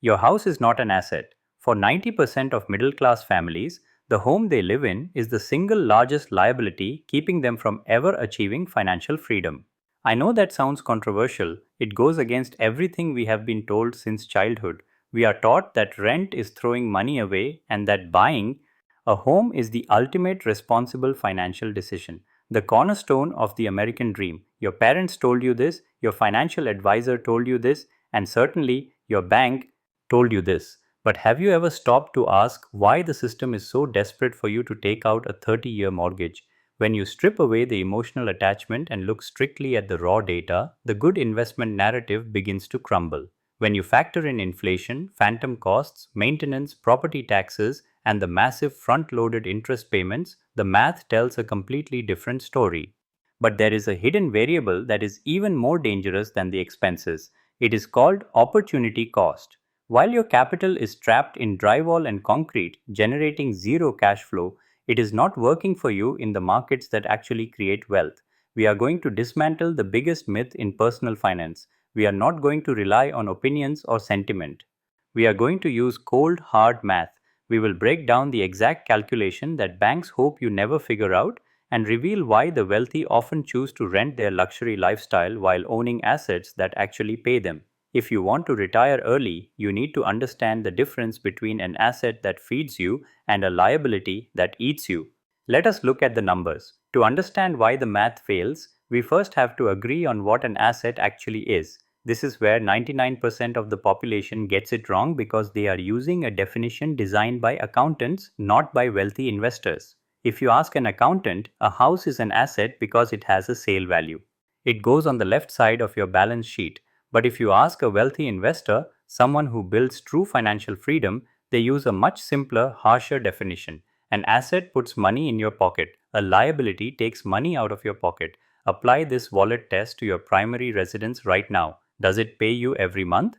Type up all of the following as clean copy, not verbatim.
Your house is not an asset. For 90% of middle class families, the home they live in is the single largest liability keeping them from ever achieving financial freedom. I know that sounds controversial. It goes against everything we have been told since childhood. We are taught that rent is throwing money away and that buying a home is the ultimate responsible financial decision, the cornerstone of the American dream. Your parents told you this, your financial advisor told you this, and certainly your bank told you this. But have you ever stopped to ask why the system is so desperate for you to take out a 30-year mortgage? When you strip away the emotional attachment and look strictly at the raw data, the good investment narrative begins to crumble. When you factor in inflation, phantom costs, maintenance, property taxes, and the massive front loaded interest payments, the math tells a completely different story. But there is a hidden variable that is even more dangerous than the expenses. It is called opportunity cost. While your capital is trapped in drywall and concrete, generating zero cash flow, it is not working for you in the markets that actually create wealth. We are going to dismantle the biggest myth in personal finance. We are not going to rely on opinions or sentiment. We are going to use cold, hard math. We will break down the exact calculation that banks hope you never figure out and reveal why the wealthy often choose to rent their luxury lifestyle while owning assets that actually pay them. If you want to retire early, you need to understand the difference between an asset that feeds you and a liability that eats you. Let us look at the numbers. To understand why the math fails, we first have to agree on what an asset actually is. This is where 99% of the population gets it wrong because they are using a definition designed by accountants, not by wealthy investors. If you ask an accountant, a house is an asset because it has a sale value. It goes on the left side of your balance sheet. But if you ask a wealthy investor, someone who builds true financial freedom, they use a much simpler, harsher definition. An asset puts money in your pocket. A liability takes money out of your pocket. Apply this wallet test to your primary residence right now. Does it pay you every month?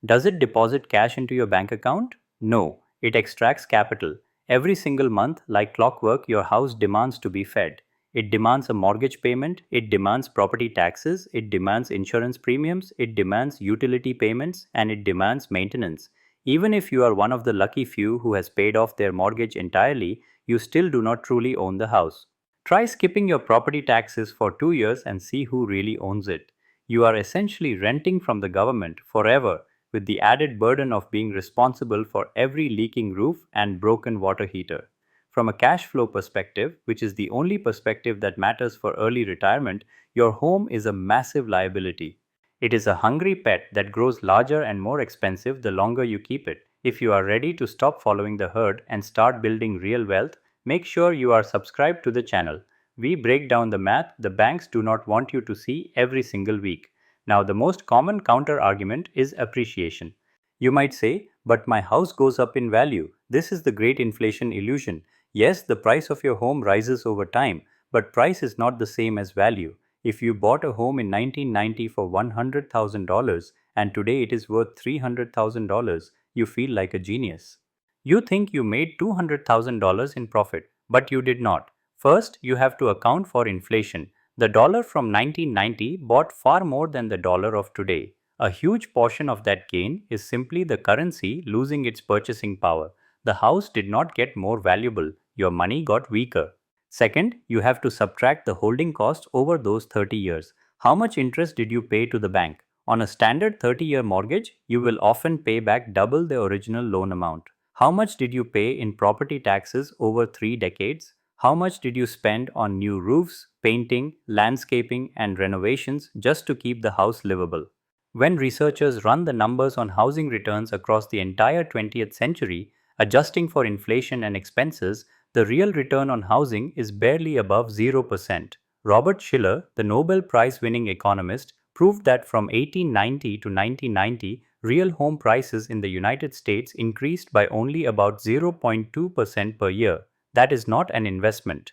Does it deposit cash into your bank account? No, it extracts capital. Every single month, like clockwork, your house demands to be fed. It demands a mortgage payment, it demands property taxes, it demands insurance premiums, it demands utility payments, and it demands maintenance. Even if you are one of the lucky few who has paid off their mortgage entirely, you still do not truly own the house. Try skipping your property taxes for 2 years and see who really owns it. You are essentially renting from the government forever with the added burden of being responsible for every leaking roof and broken water heater. From a cash flow perspective, which is the only perspective that matters for early retirement, your home is a massive liability. It is a hungry pet that grows larger and more expensive the longer you keep it. If you are ready to stop following the herd and start building real wealth, make sure you are subscribed to the channel. We break down the math the banks do not want you to see every single week. Now, the most common counter argument is appreciation. You might say, but my house goes up in value. This is the great inflation illusion. Yes, the price of your home rises over time, but price is not the same as value. If you bought a home in 1990 for $100,000 and today it is worth $300,000, you feel like a genius. You think you made $200,000 in profit, but you did not. First, you have to account for inflation. The dollar from 1990 bought far more than the dollar of today. A huge portion of that gain is simply the currency losing its purchasing power. The house did not get more valuable, your money got weaker. Second, you have to subtract the holding cost over those 30 years. How much interest did you pay to the bank? On a standard 30-year mortgage, you will often pay back double the original loan amount. How much did you pay in property taxes over 3 decades? How much did you spend on new roofs, painting, landscaping, and renovations just to keep the house livable? When researchers run the numbers on housing returns across the entire 20th century, adjusting for inflation and expenses, the real return on housing is barely above 0%. Robert Shiller, the Nobel Prize winning economist, proved that from 1890 to 1990, real home prices in the United States increased by only about 0.2% per year. That is not an investment.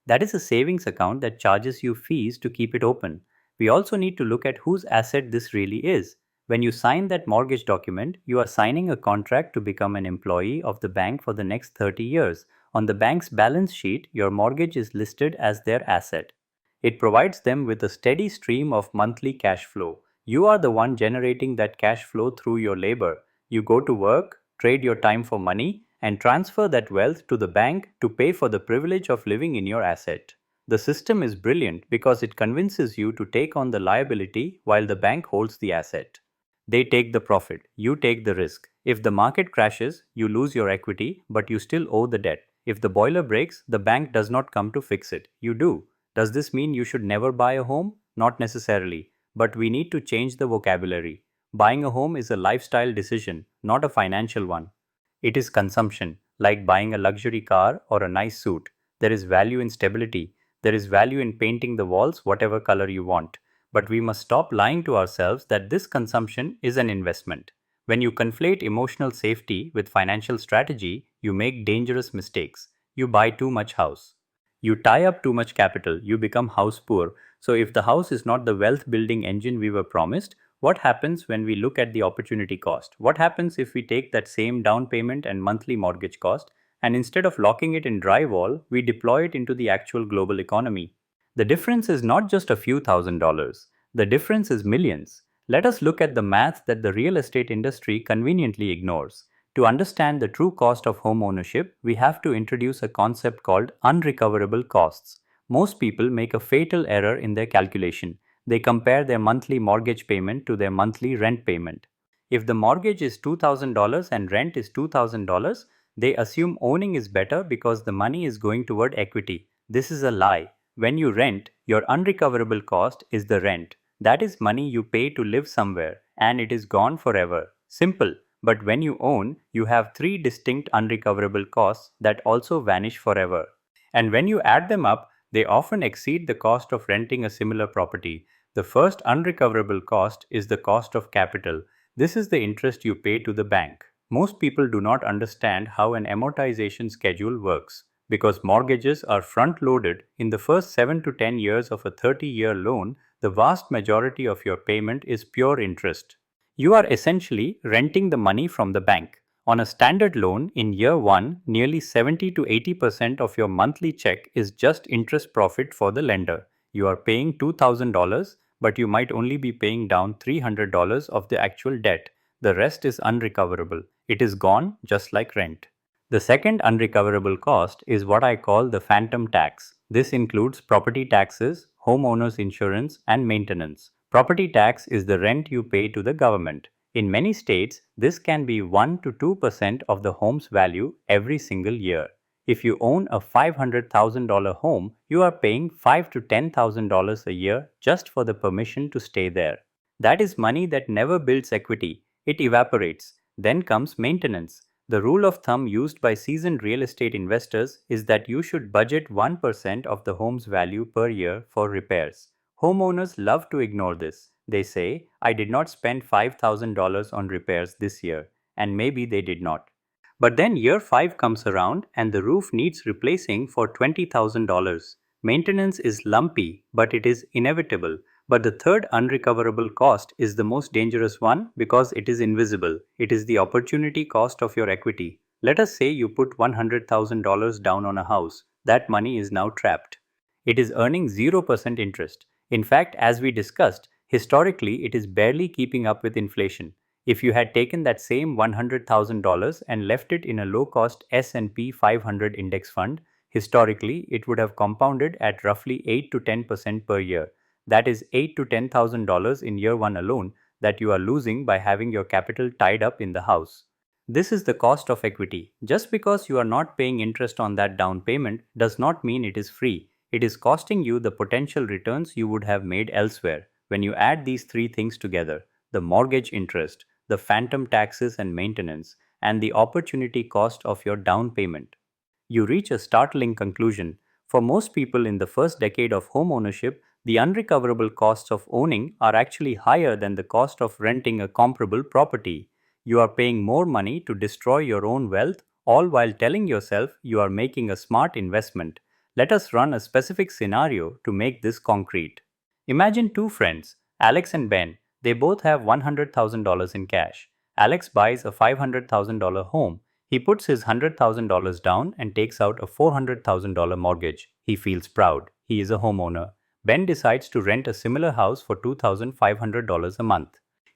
That is a savings account that charges you fees to keep it open. We also need to look at whose asset this really is. When you sign that mortgage document, you are signing a contract to become an employee of the bank for the next 30 years. On the bank's balance sheet, your mortgage is listed as their asset. It provides them with a steady stream of monthly cash flow. You are the one generating that cash flow through your labor. You go to work, trade your time for money, and transfer that wealth to the bank to pay for the privilege of living in your asset. The system is brilliant because it convinces you to take on the liability while the bank holds the asset. They take the profit, you take the risk. If the market crashes, you lose your equity, but you still owe the debt. If the boiler breaks, the bank does not come to fix it. You do. Does this mean you should never buy a home? Not necessarily, but we need to change the vocabulary. Buying a home is a lifestyle decision, not a financial one. It is consumption, like buying a luxury car or a nice suit. There is value in stability. There is value in painting the walls whatever color you want. But we must stop lying to ourselves that this consumption is an investment. When you conflate emotional safety with financial strategy, you make dangerous mistakes. You buy too much house. You tie up too much capital, you become house poor. So, if the house is not the wealth building engine we were promised, what happens when we look at the opportunity cost? What happens if we take that same down payment and monthly mortgage cost and instead of locking it in drywall, we deploy it into the actual global economy? The difference is not just a few $1,000s, the difference is millions. Let us look at the math that the real estate industry conveniently ignores. To understand the true cost of home ownership, we have to introduce a concept called unrecoverable costs. Most people make a fatal error in their calculation. They compare their monthly mortgage payment to their monthly rent payment. If the mortgage is $2,000 and rent is $2,000, they assume owning is better because the money is going toward equity. This is a lie. When you rent, your unrecoverable cost is the rent. That is money you pay to live somewhere, and it is gone forever. Simple. But when you own, you have three distinct unrecoverable costs that also vanish forever. And when you add them up, they often exceed the cost of renting a similar property. The first unrecoverable cost is the cost of capital. This is the interest you pay to the bank. Most people do not understand how an amortization schedule works because mortgages are front loaded in the first 7 to 10 years of a 30-year loan. The vast majority of your payment is pure interest. You are essentially renting the money from the bank. On a standard loan in year 1, nearly 70 to 80% of your monthly check is just interest profit for the lender. You are paying $2,000, but you might only be paying down $300 of the actual debt. The rest is unrecoverable. It is gone just like rent. The second unrecoverable cost is what I call the phantom tax. This includes property taxes, homeowners insurance, and maintenance. Property tax is the rent you pay to the government. In many states, this can be 1 to 2% of the home's value every single year. If you own a $500,000 home, you are paying $5 to $10,000 a year just for the permission to stay there. That is money that never builds equity. It evaporates. Then comes maintenance. The rule of thumb used by seasoned real estate investors is that you should budget 1% of the home's value per year for repairs. Homeowners love to ignore this. They say, I did not spend $5,000 on repairs this year, and maybe they did not. But then year 5 comes around and the roof needs replacing for $20,000. Maintenance is lumpy, but it is inevitable. But the third unrecoverable cost is the most dangerous one because it is invisible. It is the opportunity cost of your equity. Let us say you put $100,000 down on a house. That money is now trapped. It is earning 0% interest. In fact, as we discussed, historically it is barely keeping up with inflation. If you had taken that same $100,000 and left it in a low-cost S&P 500 index fund, historically it would have compounded at roughly 8 to 10% per year. That is $8,000 to $10,000 in year 1 alone that you are losing by having your capital tied up in the house. This is the cost of equity. Just because you are not paying interest on that down payment does not mean it is free. It is costing you the potential returns you would have made elsewhere. When you add these three things together, the mortgage interest, the phantom taxes and maintenance, and the opportunity cost of your down payment, you reach a startling conclusion. For most people in the first decade of home ownership, the unrecoverable costs of owning are actually higher than the cost of renting a comparable property. You are paying more money to destroy your own wealth, all while telling yourself you are making a smart investment. Let us run a specific scenario to make this concrete. Imagine two friends, Alex and Ben. They both have $100,000 in cash. Alex buys a $500,000 home. He puts his $100,000 down and takes out a $400,000 mortgage. He feels proud. He is a homeowner. Ben decides to rent a similar house for $2,500 a month.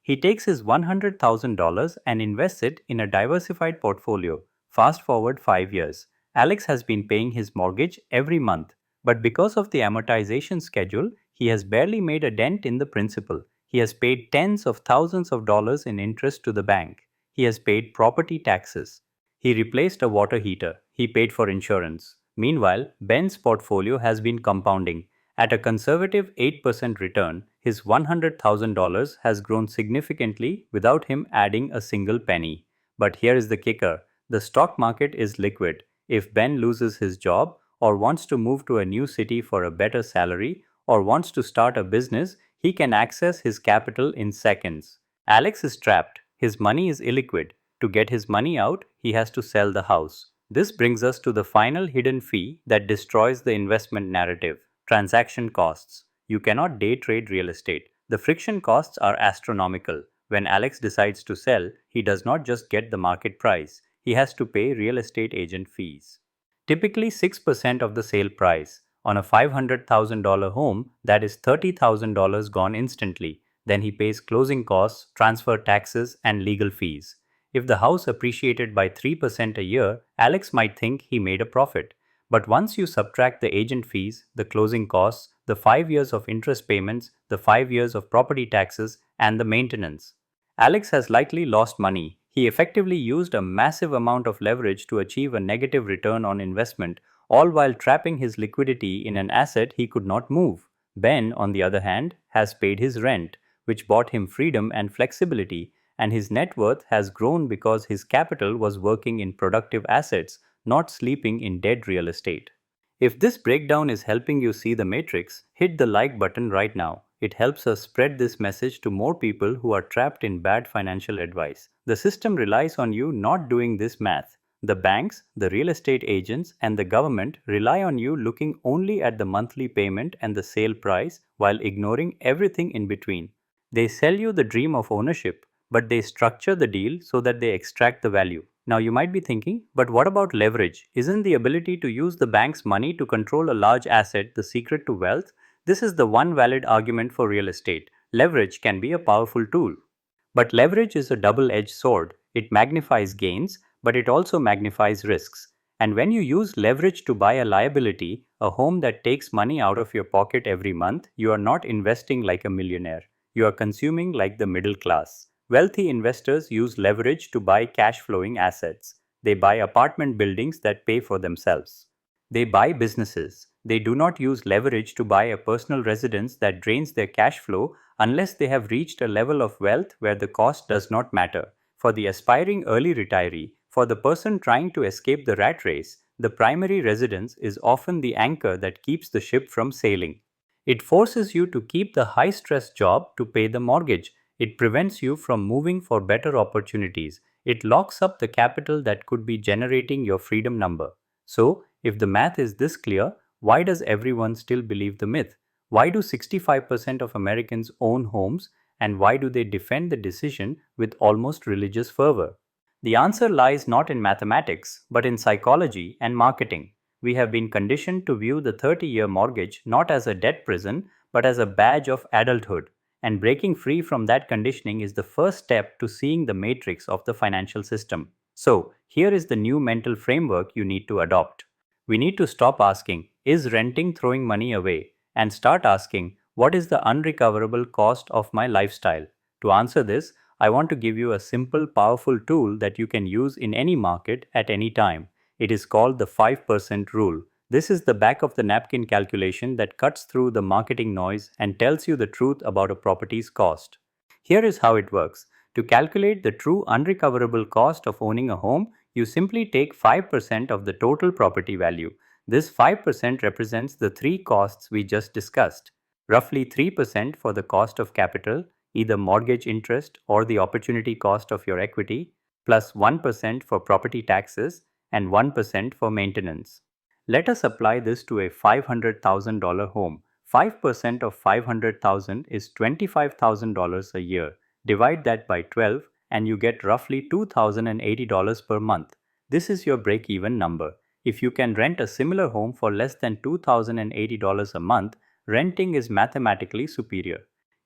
He takes his $100,000 and invests it in a diversified portfolio. Fast forward 5 years. Alex has been paying his mortgage every month, but because of the amortization schedule, he has barely made a dent in the principal. He has paid tens of thousands of dollars in interest to the bank. He has paid property taxes. He replaced a water heater. He paid for insurance. Meanwhile, Ben's portfolio has been compounding. At a conservative 8% return, his $100,000 has grown significantly without him adding a single penny. But here is the kicker: the stock market is liquid. If Ben loses his job, or wants to move to a new city for a better salary, or wants to start a business, he can access his capital in seconds. Alex is trapped. His money is illiquid. To get his money out, he has to sell the house. This brings us to the final hidden fee that destroys the investment narrative: transaction costs. You cannot day trade real estate. The friction costs are astronomical. When Alex decides to sell, he does not just get the market price, he has to pay real estate agent fees. Typically 6% of the sale price. On a $500,000 home, that is $30,000 gone instantly. Then he pays closing costs, transfer taxes, and legal fees. If the house appreciated by 3% a year, Alex might think he made a profit. But once you subtract the agent fees, the closing costs, the 5 years of interest payments, the 5 years of property taxes, and the maintenance, Alex has likely lost money. He effectively used a massive amount of leverage to achieve a negative return on investment, all while trapping his liquidity in an asset he could not move. Ben, on the other hand, has paid his rent, which bought him freedom and flexibility, and his net worth has grown because his capital was working in productive assets, not sleeping in dead real estate. If this breakdown is helping you see the matrix, hit the like button right now. It helps us spread this message to more people who are trapped in bad financial advice. The system relies on you not doing this math. The banks, the real estate agents, and the government rely on you looking only at the monthly payment and the sale price while ignoring everything in between. They sell you the dream of ownership, but they structure the deal so that they extract the value. Now you might be thinking, but what about leverage? Isn't the ability to use the bank's money to control a large asset the secret to wealth? This is the one valid argument for real estate. Leverage can be a powerful tool. But leverage is a double edged sword. It magnifies gains, but it also magnifies risks. And when you use leverage to buy a liability, a home that takes money out of your pocket every month, you are not investing like a millionaire. You are consuming like the middle class. Wealthy investors use leverage to buy cash flowing assets. They buy apartment buildings that pay for themselves. They buy businesses. They do not use leverage to buy a personal residence that drains their cash flow unless they have reached a level of wealth where the cost does not matter. For the aspiring early retiree, for the person trying to escape the rat race, the primary residence is often the anchor that keeps the ship from sailing. It forces you to keep the high stress job to pay the mortgage. It prevents you from moving for better opportunities. It locks up the capital that could be generating your freedom number. So, if the math is this clear, why does everyone still believe the myth? Why do 65% of Americans own homes, and why do they defend the decision with almost religious fervor? The answer lies not in mathematics, but in psychology and marketing. We have been conditioned to view the 30-year mortgage not as a debt prison, but as a badge of adulthood. And breaking free from that conditioning is the first step to seeing the matrix of the financial system. So, here is the new mental framework you need to adopt. We need to stop asking, is renting throwing money away? And start asking, what is the unrecoverable cost of my lifestyle? To answer this, I want to give you a simple, powerful tool that you can use in any market at any time. It is called the 5% rule. This is the back of the napkin calculation that cuts through the marketing noise and tells you the truth about a property's cost. Here is how it works. To calculate the true unrecoverable cost of owning a home, you simply take 5% of the total property value. This 5% represents the three costs we just discussed. Roughly 3% for the cost of capital, either mortgage interest or the opportunity cost of your equity, plus 1% for property taxes and 1% for maintenance. Let us apply this to a $500,000 home. 5% of $500,000 is $25,000 a year. Divide that by 12 and you get roughly $2,080 per month. This is your break-even number. If you can rent a similar home for less than $2,080 a month, renting is mathematically superior.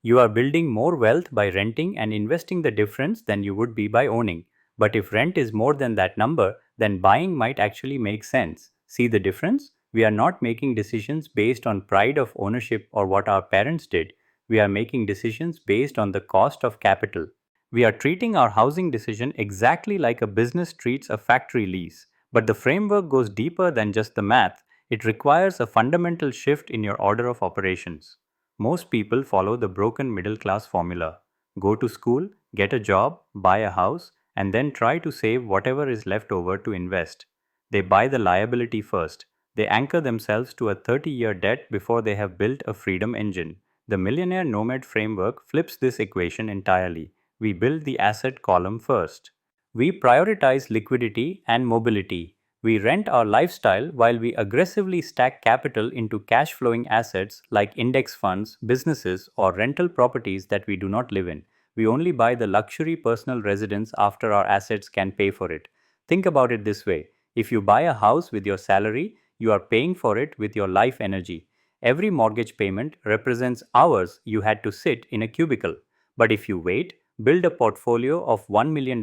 You are building more wealth by renting and investing the difference than you would be by owning. But if rent is more than that number, then buying might actually make sense. See the difference? We are not making decisions based on pride of ownership or what our parents did. We are making decisions based on the cost of capital. We are treating our housing decision exactly like a business treats a factory lease. But the framework goes deeper than just the math. It requires a fundamental shift in your order of operations. Most people follow the broken middle class formula: go to school, get a job, buy a house, and then try to save whatever is left over to invest. They buy the liability first. They anchor themselves to a 30-year debt before they have built a freedom engine. The Millionaire Nomad framework flips this equation entirely. We build the asset column first. We prioritize liquidity and mobility. We rent our lifestyle while we aggressively stack capital into cash flowing assets like index funds, businesses, or rental properties that we do not live in. We only buy the luxury personal residence after our assets can pay for it. Think about it this way: if you buy a house with your salary, you are paying for it with your life energy. Every mortgage payment represents hours you had to sit in a cubicle. But if you wait, build a portfolio of $1 million,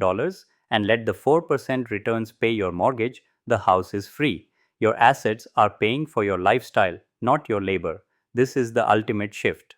and let the 4% returns pay your mortgage, the house is free. Your assets are paying for your lifestyle, not your labor. This is the ultimate shift.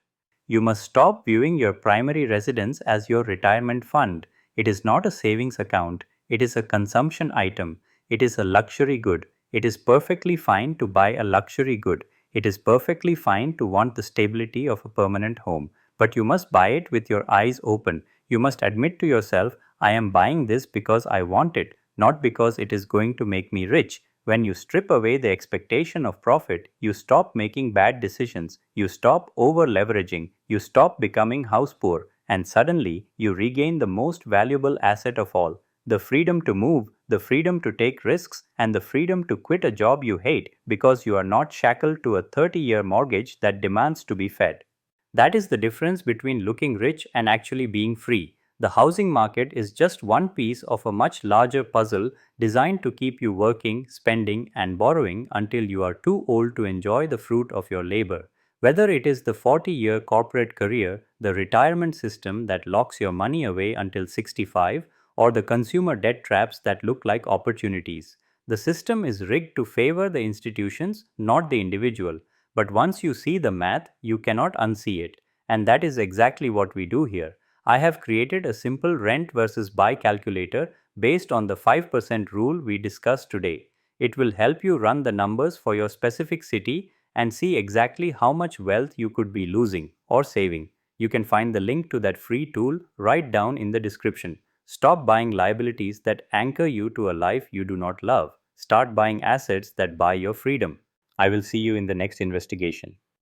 You must stop viewing your primary residence as your retirement fund. It is not a savings account, it is a consumption item. It is a luxury good. It is perfectly fine to buy a luxury good. It is perfectly fine to want the stability of a permanent home. But you must buy it with your eyes open. You must admit to yourself, I am buying this because I want it, not because it is going to make me rich. When you strip away the expectation of profit, you stop making bad decisions, you stop over leveraging, you stop becoming house poor, and suddenly you regain the most valuable asset of all: the freedom to move, the freedom to take risks, and the freedom to quit a job you hate because you are not shackled to a 30-year mortgage that demands to be fed. That is the difference between looking rich and actually being free. The housing market is just one piece of a much larger puzzle designed to keep you working, spending, and borrowing until you are too old to enjoy the fruit of your labor. Whether it is the 40-year corporate career, the retirement system that locks your money away until 65, or the consumer debt traps that look like opportunities, the system is rigged to favor the institutions, not the individual. But once you see the math, you cannot unsee it. And that is exactly what we do here. I have created a simple rent versus buy calculator based on the 5% rule we discussed today. It will help you run the numbers for your specific city and see exactly how much wealth you could be losing or saving. You can find the link to that free tool right down in the description. Stop buying liabilities that anchor you to a life you do not love. Start buying assets that buy your freedom. I will see you in the next investigation.